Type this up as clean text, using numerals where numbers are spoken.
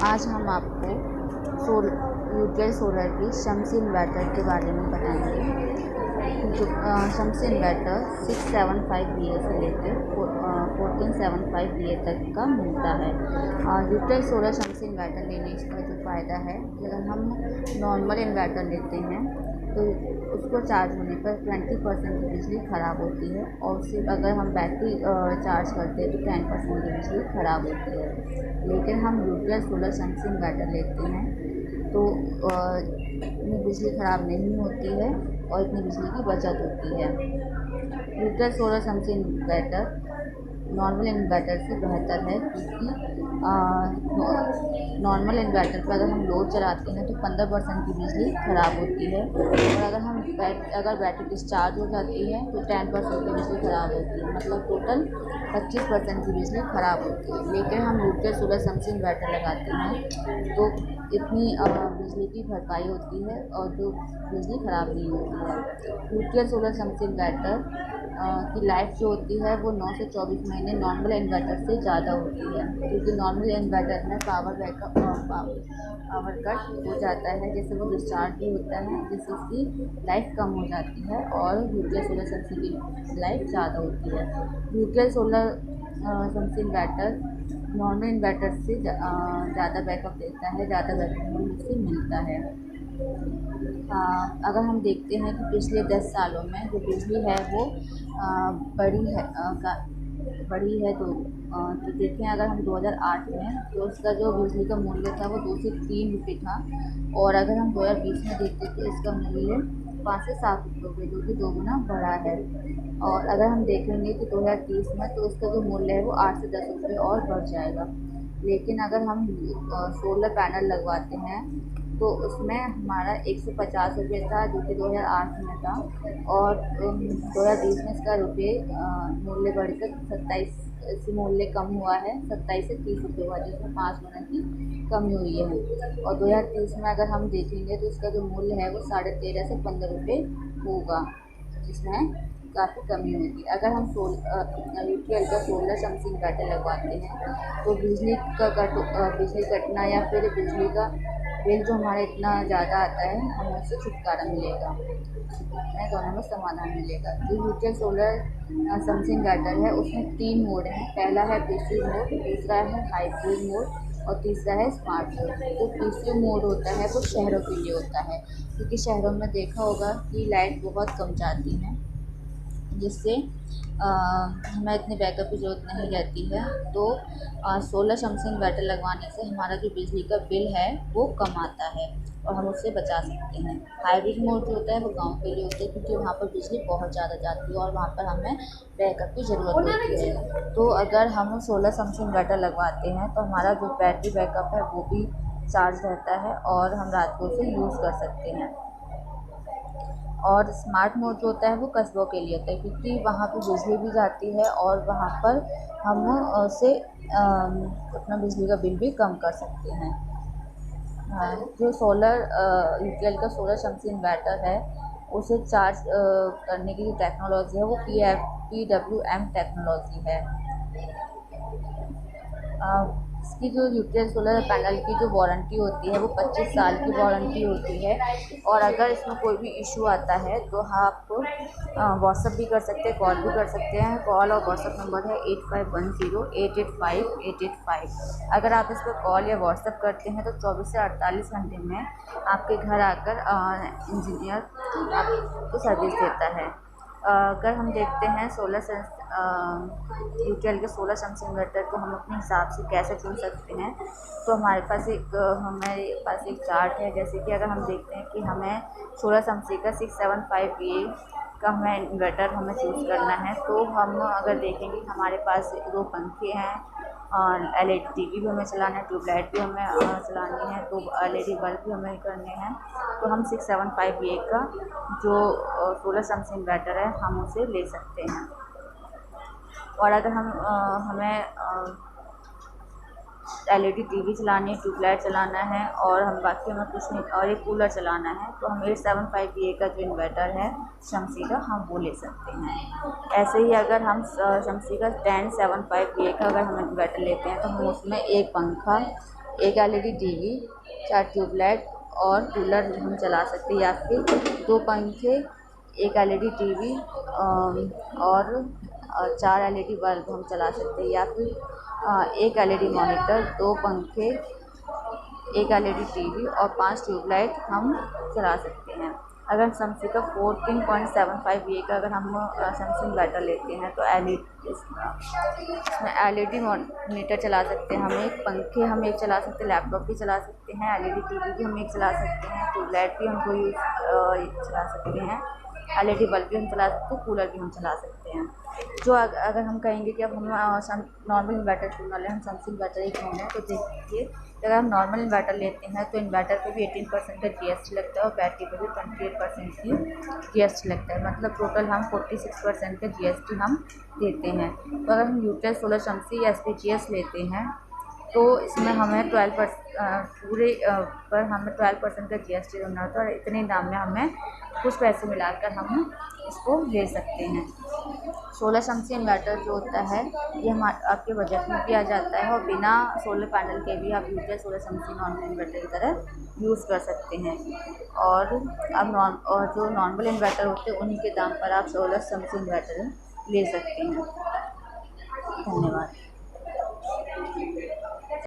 आज हम आपको यूटीएल सोलर की शम्सी इन्वर्टर के बारे में बताएंगे। जो शम्सी इन्वर्टर 675 VA से लेकर 1475 VA तक का मिलता है। यूटीएल सोलर शम्सी इन्वर्टर लेने का जो फ़ायदा है कि अगर हम नॉर्मल इन्वर्टर लेते हैं तो उसको चार्ज होने पर 20% की बिजली ख़राब होती है, और सिर्फ अगर हम बैटरी चार्ज करते हैं तो 10% की बिजली ख़राब होती है। लेकिन हम यूटीएल सोलर शम्सी इन्वर्टर लेते हैं तो इतनी बिजली ख़राब नहीं होती है और इतनी बिजली की बचत होती है। UTL solar Shamsi inverter normal inverter से बेहतर है, क्योंकि नॉर्मल इन्वर्टर पर अगर हम लोड चलाते हैं तो 15% की बिजली ख़राब होती है, और अगर हम अगर बैटरी डिस्चार्ज हो जाती है तो 10% की बिजली ख़राब होती है, मतलब टोटल 25% की बिजली ख़राब होती है। लेकिन हम यूटीएल सोलर शम्सी इन्वर्टर लगाते हैं तो इतनी बिजली की भरपाई होती है और जो बिजली ख़राब नहीं होती है। यूटीएल सोलर शम्सी इन्वर्टर की लाइफ जो होती है वो 9 से 24 महीने नॉर्मल इन्वर्टर से ज़्यादा होती है, क्योंकि नॉर्मल इन्वर्टर में पावर कट हो जाता है, जैसे वो डिस्चार्ज भी होता है, जिससे उसकी लाइफ कम हो जाती है, और यूटीएल सोलर शम्सी की लाइफ ज़्यादा होती है। UTL solar Shamsi inverter normal inverter से ज़्यादा बैकअप देता है, ज़्यादा बैकअप उससे मिलता है। अगर हम देखते हैं कि पिछले 10 सालों में जो बिजली है वो बढ़ी है तो देखें, अगर हम 2008 में तो उसका जो बिजली का मूल्य था वो 2 से 3 रुपये था, और अगर हम 2020 में देखते तो इसका मूल्य 5 से 7 रुपये हो गया, जो कि 2 गुना बढ़ा है। और अगर हम देखेंगे कि 2030 में तो उसका जो मूल्य है वो 8 से 10 रुपये और बढ़ जाएगा। लेकिन अगर हम सोलर पैनल लगवाते हैं तो उसमें हमारा 150 रुपये था, जो कि 2008 में था, और 2020 में इसका मूल्य बढ़कर 27 से मूल्य कम हुआ है, 27 से 30 रुपये हुआ, जिसमें 5 गुना की कमी हुई है। और 2030 में अगर हम देखेंगे तो इसका जो मूल्य है वो 13.5 से 15 रुपये होगा, जिसमें काफ़ी कमी होगी। अगर हम यूटीएल का सोलर शम्सी इन्वर्टर लगवाते हैं तो बिजली कटना या फिर बिजली का बिल जो हमारा इतना ज़्यादा आता है, हमें उससे छुटकारा मिलेगा, हमें दोनों में समाधान मिलेगा। जो यूटीएल सोलर शम्सी इन्वर्टर है उसमें 3 मोड हैं। पहला है पीसी मोड, दूसरा है हाइब्रिड मोड, और तीसरा है स्मार्ट मोड। जो पीसी मोड होता है वो शहरों के लिए होता है, क्योंकि शहरों में देखा होगा कि लाइट बहुत कम जाती है, जिससे हमें इतने बैकअप की ज़रूरत नहीं रहती है। तो सोलर शम्सी इन्वर्टर लगवाने से हमारा जो बिजली का बिल है वो कम आता है और हम उससे बचा सकते हैं। हाइब्रिड मोड जो होता है वो गांव के लिए होता है, क्योंकि वहाँ पर बिजली बहुत ज़्यादा जाती है और वहाँ पर हमें बैकअप की ज़रूरत होती है। तो अगर हम सोलर शम्सी इन्वर्टर लगवाते हैं तो हमारा जो बैटरी बैकअप है वो भी चार्ज रहता है और हम रात को उसे यूज़ कर सकते हैं। और स्मार्ट मोड जो होता है वो कस्बों के लिए होता है, क्योंकि वहाँ पर बिजली भी जाती है और वहाँ पर हम उसे अपना बिजली का बिल भी कम कर सकते हैं। जो यूटीएल का सोलर शम्सी इन्वर्टर है उसे चार्ज करने की जो टेक्नोलॉजी है वो PWM टेक्नोलॉजी है। इसकी जो यूटीएल सोलर पैनल की जो वारंटी होती है वो 25 साल की वारंटी होती है, और अगर इसमें कोई भी इशू आता है तो आप व्हाट्सअप भी कर सकते हैं, कॉल भी कर सकते हैं। कॉल और व्हाट्सअप नंबर है 8510885885। अगर आप इस पर कॉल या व्हाट्सअप करते हैं तो 24 से 48 घंटे में आपके घर आकर इंजीनियर आपको सर्विस देता है। अगर हम देखते हैं यूटीएल के सोलर शम्सी इन्वर्टर को हम अपने हिसाब से कैसे चुन सकते हैं, तो हमारे पास एक चार्ट है। जैसे कि अगर हम देखते हैं कि हमें सोलर शम्सी का 675 VA का हमें इन्वर्टर चूज़ करना है, तो हम अगर देखेंगे हमारे पास 2 पंखे हैं और LED टीवी भी हमें चलाना है, ट्यूबलाइट भी हमें चलानी है, तो LED बल्ब भी हमें करने हैं, तो हम 675 VA का जो सोलर शम्सी इन्वर्टर है हम उसे ले सकते हैं। और अगर हमें LED टीवी चलानी है, ट्यूबलाइट चलाना है और हम बाकी हमें कुछ नहीं, और एक कूलर चलाना है, तो हम 875 VA का जो इन्वर्टर है शम्सी का, हम वो ले सकते हैं। ऐसे ही अगर हम शम्सी का 1075 VA का अगर हम इन्वर्टर लेते हैं तो हम उसमें एक पंखा, एक LED टीवी, 4 ट्यूबलाइट और कूलर हम चला सकते हैं, या फिर 2 पंखे, एक LED टीवी और 4 LED बल्ब हम चला सकते हैं, या फिर एक LED मॉनिटर, 2 पंखे, एक LED टीवी और 5 ट्यूबलाइट हम चला सकते हैं। अगर शम्सी का 14.75 VA का अगर हम शम्सी इन्वर्टर लेते हैं तो इसमें LED मॉनिटर चला सकते हैं, हम एक पंखे हम एक चला सकते हैं, लैपटॉप भी चला सकते हैं, LED टीवी भी हम एक चला सकते हैं, ट्यूबलाइट भी हम कोई चला सकते हैं, LED बल्ब भी हम चला सकते हैं, कूलर भी हम चला सकते हैं। जो अगर हम कहेंगे कि अब हम नॉर्मल इन्वर्टर क्यों ना लें, हम शम्सी इन्वर्टर ही क्यों लें, तो देखिए अगर हम नॉर्मल इन्वर्टर लेते हैं तो इन्वर्टर पे भी 18% का GST लगता है और बैटरी पे भी 28% की GST लगता है, मतलब टोटल हम 46% का GST हम देते हैं। तो अगर हम यूटेस सोलर शम्सी या SPGS लेते हैं तो इसमें हमें 12% पूरे पर हमें 12% का GST देना होता है और इतने दाम में हमें कुछ पैसे मिलाकर हम इसको ले सकते हैं। सोलर शम्सी इन्वर्टर जो होता है ये आपके बजट में भी आ जाता है और बिना सोलर पैनल के भी आप यूटेस सोलर शम्सी नॉर्मल इन्वर्टर की तरह यूज़ कर सकते हैं। और जो नॉर्मल इन्वर्टर होते हैं उन्हीं के दाम पर आप सोलर शम्सी इन्वर्टर ले सकते हैं। धन्यवाद।